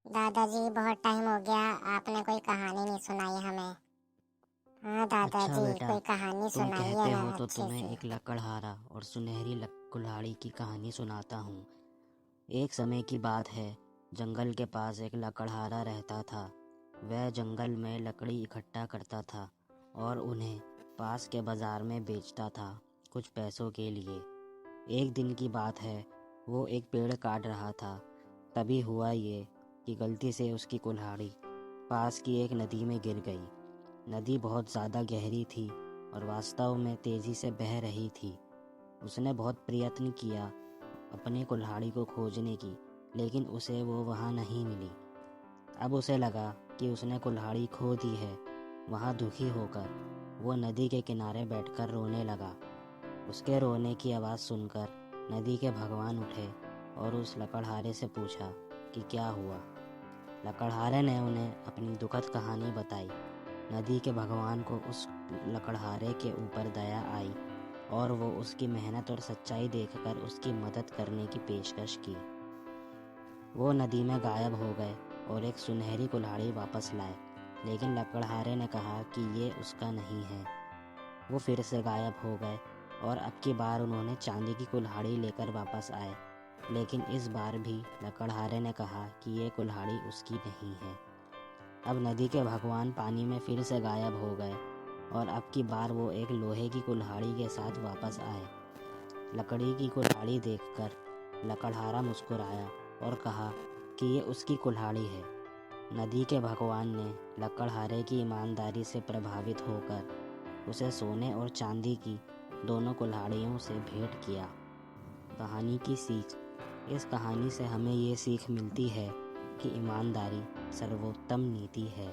दादाजी, बहुत टाइम हो गया, आपने कोई कहानी नहीं सुनाई हमें। हाँ अच्छा दादाजी, बेटा, कोई कहानी तुम सुनाइए कहते ना हो तो अच्छे तुम्हें से। एक लकड़हारा और सुनहरी कुल्हाड़ी की कहानी सुनाता हूँ। एक समय की बात है, जंगल के पास एक लकड़हारा रहता था। वह जंगल में लकड़ी इकट्ठा करता था और उन्हें पास के बाजार में बेचता था, कुछ पैसों के लिए। एक दिन की बात है, वो एक पेड़ काट रहा था। तभी हुआ ये कि गलती से उसकी कुल्हाड़ी पास की एक नदी में गिर गई। नदी बहुत ज़्यादा गहरी थी और वास्तव में तेज़ी से बह रही थी। उसने बहुत प्रयत्न किया अपनी कुल्हाड़ी को खोजने की, लेकिन उसे वो वहाँ नहीं मिली। अब उसे लगा कि उसने कुल्हाड़ी खो दी है। वहाँ दुखी होकर वो नदी के किनारे बैठकर रोने लगा। उसके रोने की आवाज़ सुनकर नदी के भगवान उठे और उस लकड़हारे से पूछा कि क्या हुआ। लकड़हारे ने उन्हें अपनी दुखद कहानी बताई। नदी के भगवान को उस लकड़हारे के ऊपर दया आई और वो उसकी मेहनत और सच्चाई देखकर उसकी मदद करने की पेशकश की। वो नदी में गायब हो गए और एक सुनहरी कुल्हाड़ी वापस लाए, लेकिन लकड़हारे ने कहा कि ये उसका नहीं है। वो फिर से गायब हो गए और अब की बार उन्होंने चांदी की कुल्हाड़ी लेकर वापस आए, लेकिन इस बार भी लकड़हारे ने कहा कि ये कुल्हाड़ी उसकी नहीं है। अब नदी के भगवान पानी में फिर से गायब हो गए और अब की बार वो एक लोहे की कुल्हाड़ी के साथ वापस आए। लकड़ी की कुल्हाड़ी देखकर लकड़हारा मुस्कुराया और कहा कि ये उसकी कुल्हाड़ी है। नदी के भगवान ने लकड़हारे की ईमानदारी से प्रभावित होकर उसे सोने और चांदी की दोनों कुल्हाड़ियों से भेंट किया। कहानी की सीख। इस कहानी से हमें ये सीख मिलती है कि ईमानदारी सर्वोत्तम नीति है।